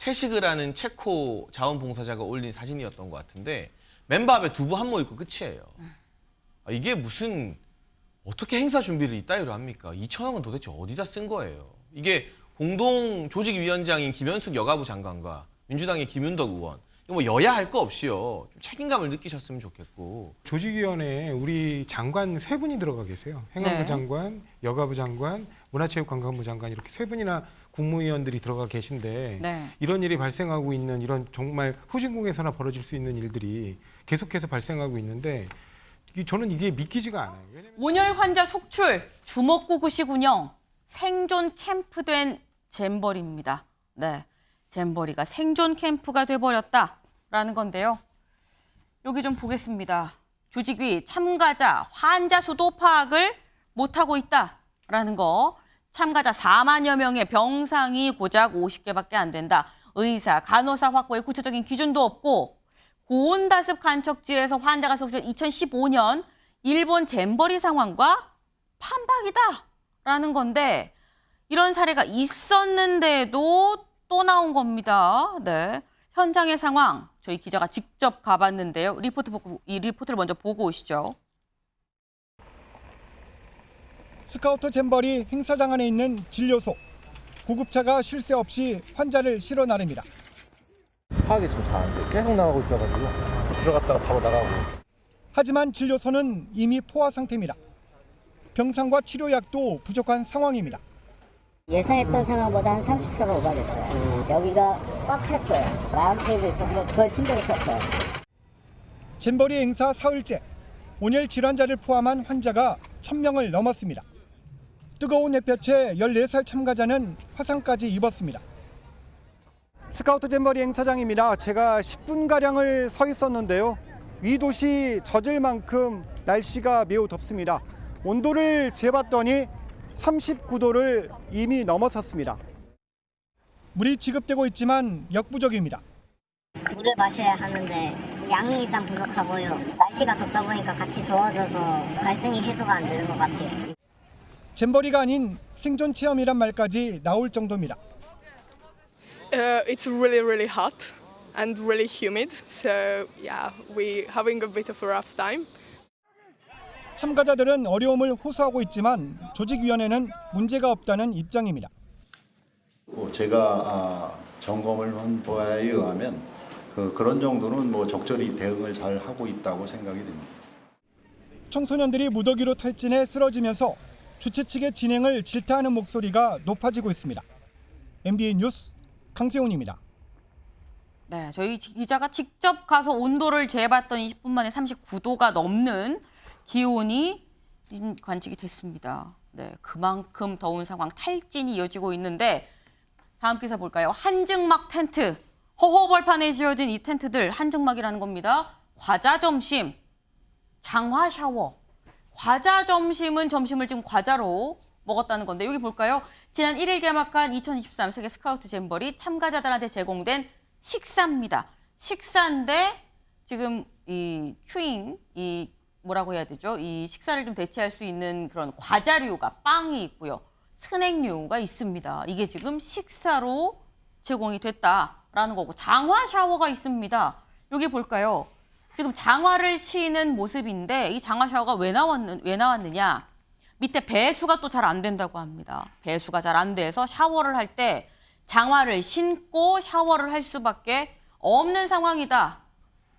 채식을 체코 자원봉사자가 올린 사진이었던 것 같은데 맨밥에 두부 한 모 있고 끝이에요. 이게 무슨 어떻게 행사 준비를 이따위로 합니까? 2천억은 도대체 어디다 쓴 거예요? 이게 공동 조직위원장인 김현숙 여가부 장관과 민주당의 김윤덕 의원 이거 뭐 여야 할 거 없이요. 좀 책임감을 느끼셨으면 좋겠고. 조직위원회에 우리 장관 세 분이 들어가 계세요. 행안부 네. 장관, 여가부 장관, 문화체육관광부 장관 이렇게 세 분이나 국무위원들이 들어가 계신데 네. 이런 일이 발생하고 있는 이런 정말 후진국에서나 벌어질 수 있는 일들이 계속해서 발생하고 있는데 저는 이게 믿기지가 않아요. 왜냐면 온열 환자 속출, 주먹구구식 운영, 생존 캠프된 잼버리입니다. 네, 잼버리가 생존 캠프가 돼버렸다라는 건데요. 여기 좀 보겠습니다. 조직위 참가자 환자 수도 파악을 못하고 있다라는 거. 참가자 4만여 명의 병상이 고작 50개밖에 안 된다. 의사, 간호사 확보에 구체적인 기준도 없고 고온다습 간척지에서 환자가 속출된 2015년 일본 잼버리 상황과 판박이다라는 건데 이런 사례가 있었는데도 또 나온 겁니다. 네, 현장의 상황 저희 기자가 직접 가봤는데요. 이 리포트를 먼저 보고 오시죠. 스카우트 잼버리 행사장 안에 있는 진료소. 구급차가 쉴 새 없이 환자를 실어 나릅니다. 파악이 좀 잘 안 돼. 계속 나가고 있어가지고 들어갔다가 바로 나가고. 하지만 진료소는 이미 포화 상태입니다. 병상과 치료약도 부족한 상황입니다. 예상했던 상황보다 한 30%가 오버됐어요. 여기가 꽉 찼어요. 라운드테이블 있어서 그걸 침대로 쳤어요. 잼버리 행사 사흘째. 온열 질환자를 포함한 환자가 1,000명을 넘었습니다. 뜨거운 햇볕에 14살 참가자는 화상까지 입었습니다. 스카우트 잼버리 행사장입니다. 제가 10분가량을 서 있었는데요. 위도시 젖을 만큼 날씨가 매우 덥습니다. 온도를 재봤더니 39도를 이미 넘어섰습니다. 물이 지급되고 있지만 역부족입니다. 물을 마셔야 하는데 양이 일단 부족하고요. 날씨가 덥다 보니까 같이 더워져서 발생이 해소가 안 되는 것 같아요. 잼버리가 아닌 생존 체험이란 말까지 나올 정도입니다. It's really hot and really humid, so yeah, we're having a bit of a rough time. 참가자들은 어려움을 호소하고 있지만 조직위원회는 문제가 없다는 입장입니다. 제가 점검을 한 바에 의하면 그런 정도는 적절히 대응을 잘 하고 있다고 생각이 됩니다. 청소년들이 무더기로 탈진해 쓰러지면서 주최 측의 진행을 질타하는 목소리가 높아지고 있습니다. MBN 뉴스 강세훈입니다. 네, 저희 기자가 직접 가서 온도를 재봤더니 10분 만에 39도가 넘는 기온이 관측이 됐습니다. 네, 그만큼 더운 상황, 탈진이 이어지고 있는데 다음 기사 볼까요? 한증막 텐트, 허허벌판에 지어진 이 텐트들 한증막이라는 겁니다. 과자 점심, 장화 샤워. 과자 점심은 점심을 지금 과자로 먹었다는 건데 여기 볼까요? 지난 1일 개막한 2023 세계 스카우트 잼버리 참가자들한테 제공된 식사입니다. 식사인데 지금 이 추잉, 이 뭐라고 해야 되죠? 이 식사를 좀 대체할 수 있는 그런 과자류가 빵이 있고요. 스낵류가 있습니다. 이게 지금 식사로 제공이 됐다라는 거고 장화 샤워가 있습니다. 여기 볼까요? 지금 장화를 치는 모습인데 이 장화 샤워가 왜 나왔느냐? 밑에 배수가 또 잘 안 된다고 합니다. 배수가 잘 안 돼서 샤워를 할 때 장화를 신고 샤워를 할 수밖에 없는 상황이다.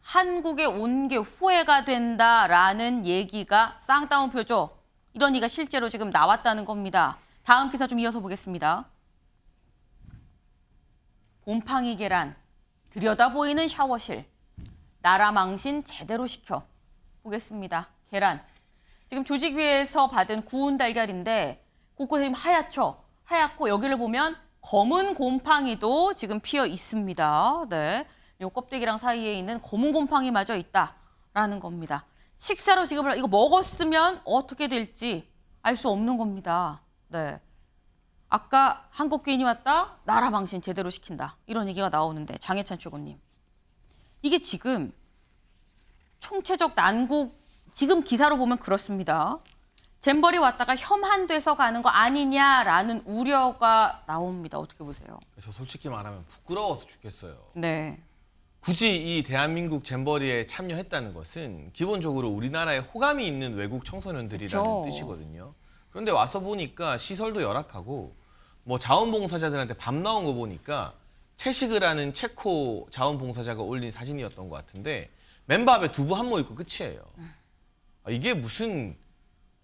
한국에 온 게 후회가 된다라는 얘기가 쌍따옴표죠. 이런 얘기가 실제로 지금 나왔다는 겁니다. 다음 기사 좀 이어서 보겠습니다. 곰팡이 계란, 들여다보이는 샤워실, 나라 망신 제대로 시켜. 보겠습니다. 계란. 지금 조직위에서 받은 구운 달걀인데 곳곳에 지금 하얗고 여기를 보면 검은 곰팡이도 지금 피어 있습니다. 네, 이 껍데기랑 사이에 있는 검은 곰팡이마저 있다라는 겁니다. 식사로 지금 이거 먹었으면 어떻게 될지 알 수 없는 겁니다. 네, 아까 한국 귀인이 왔다, 나라 망신 제대로 시킨다 이런 얘기가 나오는데 장혜찬 최고님, 이게 지금 총체적 난국 지금 기사로 보면 그렇습니다. 잼버리 왔다가 혐한돼서 가는 거 아니냐라는 우려가 나옵니다. 어떻게 보세요? 저 솔직히 말하면 부끄러워서 죽겠어요. 네. 굳이 이 대한민국 잼버리에 참여했다는 것은 기본적으로 우리나라에 호감이 있는 외국 청소년들이라는 그렇죠. 뜻이거든요. 그런데 와서 보니까 시설도 열악하고 뭐 자원봉사자들한테 밥 나온 거 보니까 채식을 하는 체코 자원봉사자가 올린 사진이었던 것 같은데 맨밥에 두부 한 모 있고 끝이에요. 아, 이게 무슨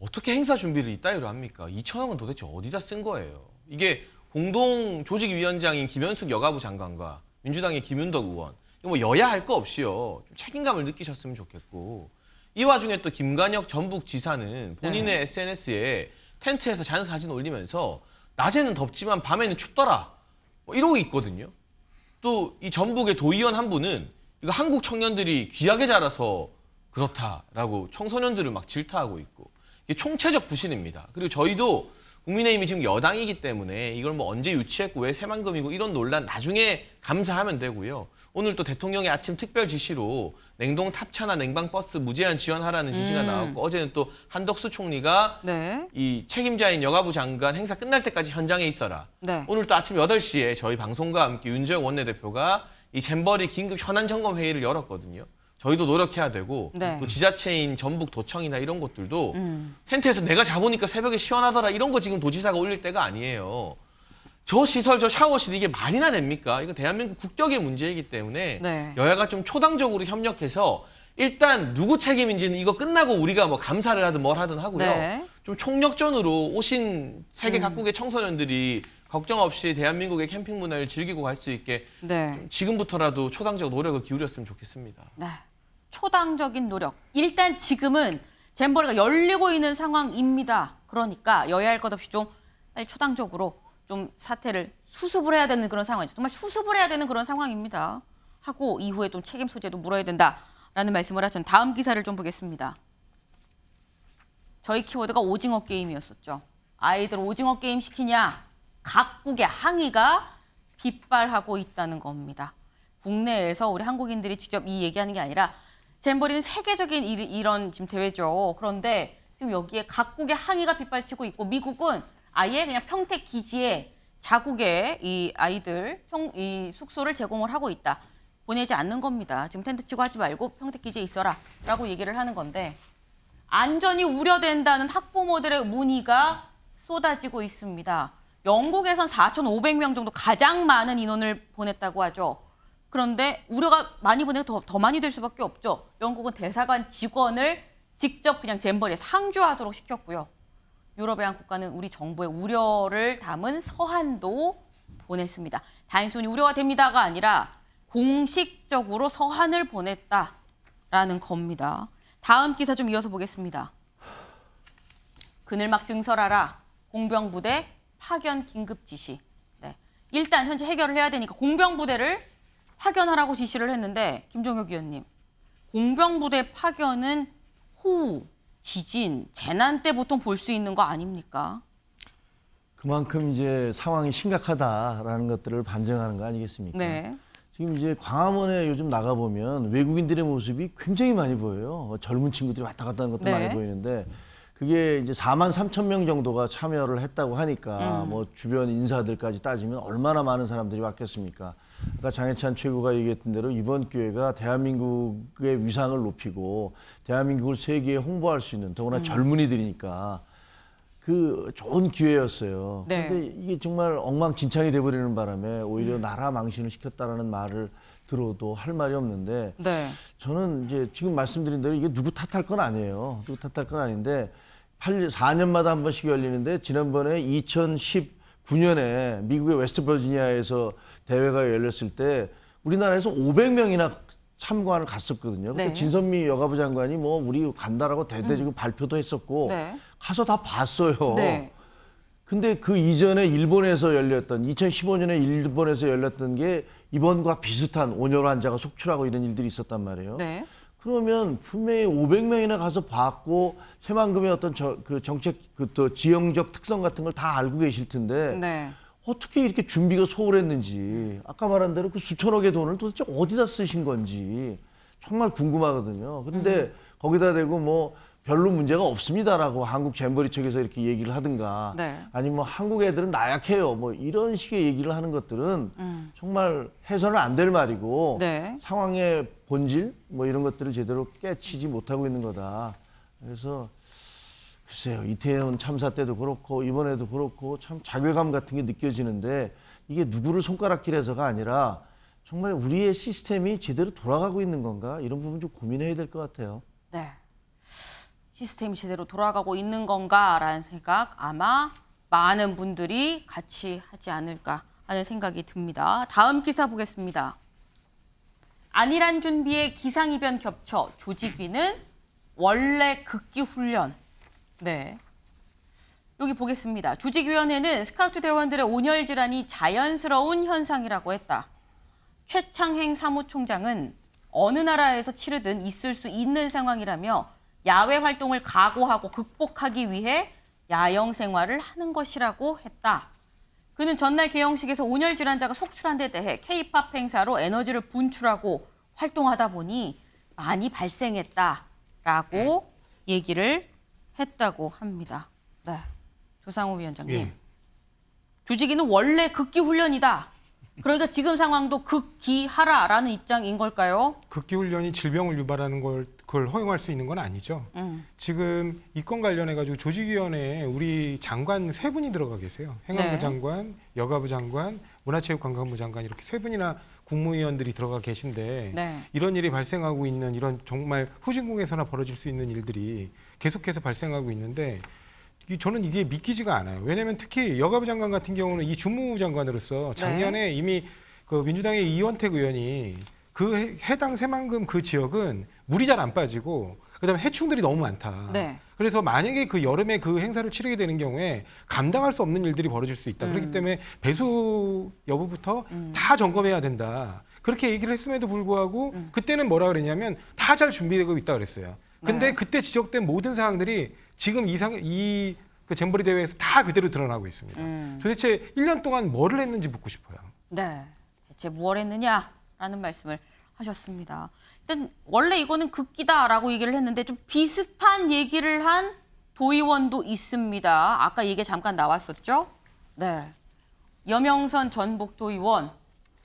어떻게 행사 준비를 이따위로 합니까? 2천억은 도대체 어디다 쓴 거예요? 이게 공동조직위원장인 김현숙 여가부 장관과 민주당의 김윤덕 의원 뭐 여야 할 거 없이요. 좀 책임감을 느끼셨으면 좋겠고 이 와중에 또 김관혁 전북지사는 본인의 네. SNS에 텐트에서 자는 사진 올리면서 낮에는 덥지만 밤에는 춥더라 뭐 이러고 있거든요. 또 이 전북의 도의원 한 분은 이거 한국 청년들이 귀하게 자라서 그렇다라고 청소년들을 막 질타하고 있고 이게 총체적 부실입니다. 그리고 저희도 국민의힘이 지금 여당이기 때문에 이걸 뭐 언제 유치했고 왜 새만금이고 이런 논란 나중에 감사하면 되고요. 오늘 또 대통령의 아침 특별 지시로 냉동 탑차나 냉방버스 무제한 지원하라는 지시가 나왔고 어제는 또 한덕수 총리가 네. 이 책임자인 여가부 장관 행사 끝날 때까지 현장에 있어라. 네. 오늘 또 아침 8시에 저희 방송과 함께 윤재영 원내대표가 이 잼버리 긴급 현안 점검 회의를 열었거든요. 저희도 노력해야 되고 네. 또 지자체인 전북 도청이나 이런 것들도 텐트에서 내가 자보니까 새벽에 시원하더라 이런 거 지금 도지사가 올릴 때가 아니에요. 저 시설, 저 샤워실 이게 말이나 됩니까? 이거 대한민국 국격의 문제이기 때문에 네. 여야가 좀 초당적으로 협력해서 일단 누구 책임인지는 이거 끝나고 우리가 뭐 감사를 하든 뭘 하든 하고요. 네. 좀 총력전으로 오신 세계 각국의 청소년들이 걱정 없이 대한민국의 캠핑 문화를 즐기고 갈 수 있게 네. 좀 지금부터라도 초당적 노력을 기울였으면 좋겠습니다. 네. 초당적인 노력. 일단 지금은 잼버리가 열리고 있는 상황입니다. 그러니까 여야 할 것 없이 좀 빨리 초당적으로 좀 사태를 수습을 해야 되는 그런 상황이죠. 정말 수습을 해야 되는 그런 상황입니다. 하고 이후에 좀 책임 소재도 물어야 된다라는 말씀을 하신 다음 기사를 좀 보겠습니다. 저희 키워드가 오징어 게임이었었죠. 아이들 오징어 게임 시키냐 각국의 항의가 빗발하고 있다는 겁니다. 국내에서 우리 한국인들이 직접 이 얘기하는 게 아니라 잼버리는 세계적인 이런 지금 대회죠. 그런데 지금 여기에 각국의 항의가 빗발치고 있고 미국은 아예 그냥 평택 기지에 자국의 이 아이들 이 숙소를 제공을 하고 있다. 보내지 않는 겁니다. 지금 텐트 치고 하지 말고 평택 기지에 있어라라고 얘기를 하는 건데 안전이 우려된다는 학부모들의 문의가 쏟아지고 있습니다. 영국에선 4,500명 정도 가장 많은 인원을 보냈다고 하죠. 그런데 우려가 많이 보내고 더 많이 될 수밖에 없죠. 영국은 대사관 직원을 직접 그냥 잼버리에 상주하도록 시켰고요. 유럽의 한 국가는 우리 정부의 우려를 담은 서한도 보냈습니다. 단순히 우려가 됩니다가 아니라 공식적으로 서한을 보냈다라는 겁니다. 다음 기사 좀 이어서 보겠습니다. 그늘막 증설하라. 공병부대 파견 긴급 지시. 네. 일단 현재 해결을 해야 되니까 공병부대를 파견하라고 지시를 했는데 김종혁 의원님, 공병부대 파견은 호우, 지진, 재난 때 보통 볼 수 있는 거 아닙니까? 그만큼 이제 상황이 심각하다라는 것들을 반증하는 거 아니겠습니까? 네. 지금 이제 광화문에 요즘 나가보면 외국인들의 모습이 굉장히 많이 보여요. 젊은 친구들이 왔다 갔다 하는 것도 네. 많이 보이는데 그게 이제 43,000명 정도가 참여를 했다고 하니까 뭐 주변 인사들까지 따지면 얼마나 많은 사람들이 왔겠습니까? 아까 장해찬 최고가 얘기했던 대로 이번 기회가 대한민국의 위상을 높이고 대한민국을 세계에 홍보할 수 있는 더구나 젊은이들이니까 그 좋은 기회였어요. 네. 그런데 이게 정말 엉망진창이 돼버리는 바람에 오히려 나라 망신을 시켰다라는 말을 들어도 할 말이 없는데 네. 저는 이제 지금 말씀드린 대로 이게 누구 탓할 건 아니에요. 누구 탓할 건 아닌데 4년마다 한 번씩 열리는데 지난번에 2019년에 미국의 웨스트버지니아에서 대회가 열렸을 때 우리나라에서 500명이나 참관을 갔었거든요. 그때 네. 진선미 여가부 장관이 뭐 우리 간다라고 대대적으로 발표도 했었고 네. 가서 다 봤어요. 네. 근데 그 이전에 일본에서 열렸던 2015년에 일본에서 열렸던 게 이번과 비슷한 온열 환자가 속출하고 이런 일들이 있었단 말이에요. 네. 그러면 분명히 500명이나 가서 봤고 새만금의 어떤 그 정책 또 지형적 특성 같은 걸 다 알고 계실 텐데 네. 어떻게 이렇게 준비가 소홀했는지 아까 말한 대로 그 수천억의 돈을 도대체 어디다 쓰신 건지 정말 궁금하거든요. 그런데 거기다 대고 뭐 별로 문제가 없습니다라고 한국 잼버리 측에서 이렇게 얘기를 하든가 네. 아니면 뭐 한국 애들은 나약해요 뭐 이런 식의 얘기를 하는 것들은 정말 해서는 안 될 말이고 네. 상황의 본질 뭐 이런 것들을 제대로 깨치지 못하고 있는 거다. 그래서 글쎄요, 이태원 참사 때도 그렇고 이번에도 그렇고 참 자괴감 같은 게 느껴지는데 이게 누구를 손가락질해서가 아니라 정말 우리의 시스템이 제대로 돌아가고 있는 건가 이런 부분 좀 고민해야 될 것 같아요. 네. 시스템이 제대로 돌아가고 있는 건가라는 생각 아마 많은 분들이 같이 하지 않을까 하는 생각이 듭니다. 다음 기사 보겠습니다. 안일한 준비에 기상이변 겹쳐 조직위는 원래 극기 훈련. 네. 여기 보겠습니다. 조직위원회는 스카우트 대원들의 온열 질환이 자연스러운 현상이라고 했다. 최창행 사무총장은 어느 나라에서 치르든 있을 수 있는 상황이라며 야외 활동을 각오하고 극복하기 위해 야영 생활을 하는 것이라고 했다. 그는 전날 개영식에서 온열 질환자가 속출한 데 대해 K-팝 행사로 에너지를 분출하고 활동하다 보니 많이 발생했다라고 얘기를 했다고 합니다. 네, 조상우 위원장님. 예. 조직위는 원래 극기 훈련이다. 그러니까 지금 상황도 극기하라라는 입장인 걸까요? 극기 훈련이 질병을 유발하는 그걸 허용할 수 있는 건 아니죠. 지금 이 건 관련해 가지고 조직위원회에 우리 장관 3분이 들어가 계세요. 행안부 네. 장관, 여가부 장관, 문화체육관광부 장관 이렇게 3분이나 국무위원들이 들어가 계신데 네. 이런 일이 발생하고 있는 이런 정말 후진국에서나 벌어질 수 있는 일들이 계속해서 발생하고 있는데 저는 이게 믿기지가 않아요. 왜냐하면 특히 여가부 장관 같은 경우는 이 주무부 장관으로서 작년에 이미 그 민주당의 이원택 의원이 그 해당 새만금 그 지역은 물이 잘 안 빠지고 그다음에 해충들이 너무 많다. 네. 그래서 만약에 그 여름에 그 행사를 치르게 되는 경우에 감당할 수 없는 일들이 벌어질 수 있다. 그렇기 때문에 배수 여부부터 다 점검해야 된다. 그렇게 얘기를 했음에도 불구하고 그때는 뭐라 그랬냐면 다 잘 준비되고 있다 그랬어요. 근데 네. 그때 지적된 모든 사항들이 지금 그 잼버리 대회에서 다 그대로 드러나고 있습니다. 도대체 1년 동안 뭐를 했는지 묻고 싶어요. 네, 대체 무엇 했느냐라는 말씀을 하셨습니다. 일단 원래 이거는 극기다라고 얘기를 했는데 좀 비슷한 얘기를 한 도의원도 있습니다. 아까 얘기 잠깐 나왔었죠? 네, 여명선 전북 도의원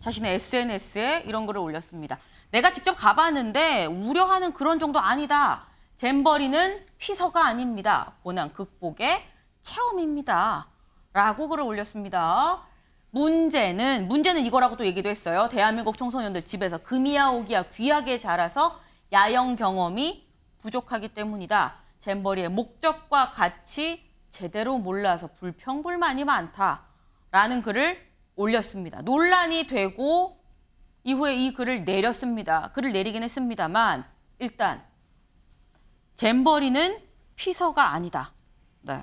자신의 SNS에 이런 글을 올렸습니다. 내가 직접 가봤는데 우려하는 그런 정도 아니다. 잼버리는 피서가 아닙니다. 고난 극복의 체험입니다. 라고 글을 올렸습니다. 문제는 이거라고 또 얘기도 했어요. 대한민국 청소년들 집에서 금이야 오기야 귀하게 자라서 야영 경험이 부족하기 때문이다. 잼버리의 목적과 가치 제대로 몰라서 불평불만이 많다라는 글을 올렸습니다. 논란이 되고 이후에 이 글을 내렸습니다. 글을 내리긴 했습니다만 일단 잼버리는 피서가 아니다. 네.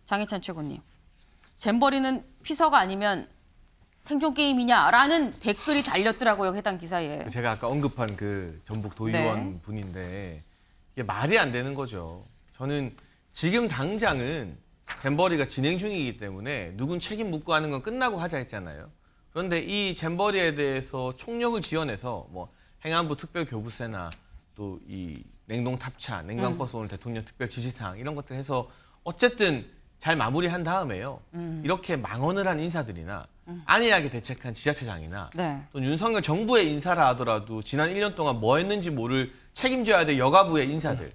장혜찬 최고님. 잼버리는 피서가 아니면 생존 게임이냐라는 댓글이 달렸더라고요. 해당 기사에. 제가 아까 언급한 그 전북 도의원 분인데 이게 말이 안 되는 거죠. 저는 지금 당장은 잼버리가 진행 중이기 때문에 누군 책임 묻고 하는 건 끝나고 하자 했잖아요. 그런데 이 잼버리에 대해서 총력을 지원해서 뭐 행안부 특별교부세나 또 이 냉동 탑차, 냉방버스 오늘 대통령 특별 지시사항 이런 것들 해서 어쨌든 잘 마무리한 다음에요. 이렇게 망언을 한 인사들이나 안일하게 대책한 지자체장이나 네. 또 윤석열 정부의 인사라 하더라도 지난 1년 동안 뭐 했는지 모를 책임져야 될 여가부의 인사들.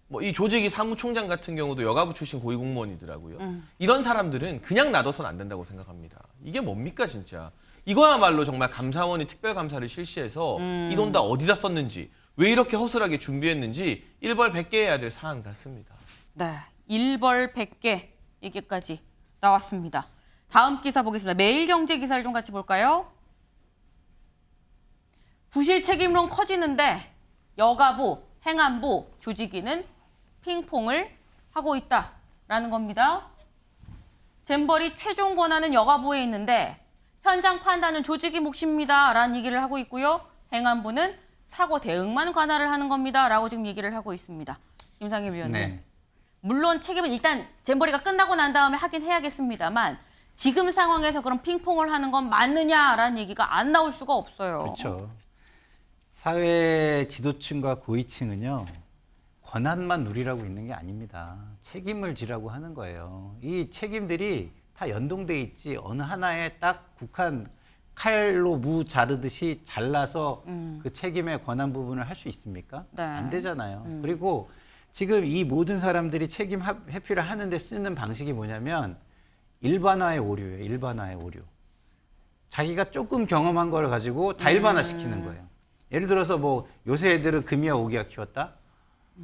뭐 이 조직위 사무총장 같은 경우도 여가부 출신 고위공무원이더라고요. 이런 사람들은 그냥 놔둬서는 안 된다고 생각합니다. 이게 뭡니까 진짜. 이거야말로 정말 감사원이 특별감사를 실시해서 이 돈 다 어디다 썼는지 왜 이렇게 허술하게 준비했는지 일벌 100개 해야 될 사안 같습니다. 네, 일벌 100개 얘기까지 나왔습니다. 다음 기사 보겠습니다. 매일경제 기사를 좀 같이 볼까요? 부실 책임론 커지는데 여가부, 행안부, 조직위는 핑퐁을 하고 있다라는 겁니다. 잼버리 최종 권한은 여가부에 있는데 현장 판단은 조직위 몫입니다라는 얘기를 하고 있고요. 행안부는 사고 대응만 관할을 하는 겁니다라고 지금 얘기를 하고 있습니다. 김상일 위원님. 네. 물론 책임은 일단 잼버리가 끝나고 난 다음에 하긴 해야겠습니다만 지금 상황에서 그런 핑퐁을 하는 건 맞느냐라는 얘기가 안 나올 수가 없어요. 그렇죠. 사회 지도층과 고위층은요. 권한만 누리라고 있는 게 아닙니다. 책임을 지라고 하는 거예요. 이 책임들이 다 연동돼 있지 어느 하나에 딱 국한 칼로 무 자르듯이 잘라서 그 책임의 권한 부분을 할 수 있습니까? 네. 안 되잖아요. 그리고 지금 이 모든 사람들이 책임 회피를 하는데 쓰는 방식이 뭐냐면 일반화의 오류예요. 일반화의 오류. 자기가 조금 경험한 걸 가지고 다 일반화시키는 거예요. 예를 들어서 뭐 요새 애들은 금이야 오기야 키웠다?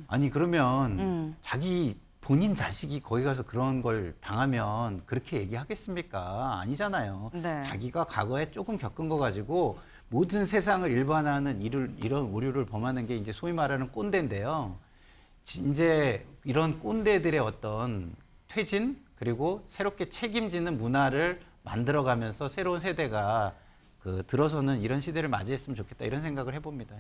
아니 그러면 자기 본인 자식이 거기 가서 그런 걸 당하면 그렇게 얘기하겠습니까? 아니잖아요. 네. 자기가 과거에 조금 겪은 거 가지고 모든 세상을 일반화하는 이런 오류를 범하는 게 이제 소위 말하는 꼰대인데요. 이제 이런 꼰대들의 어떤 퇴진 그리고 새롭게 책임지는 문화를 만들어가면서 새로운 세대가 들어서는 이런 시대를 맞이했으면 좋겠다 이런 생각을 해봅니다.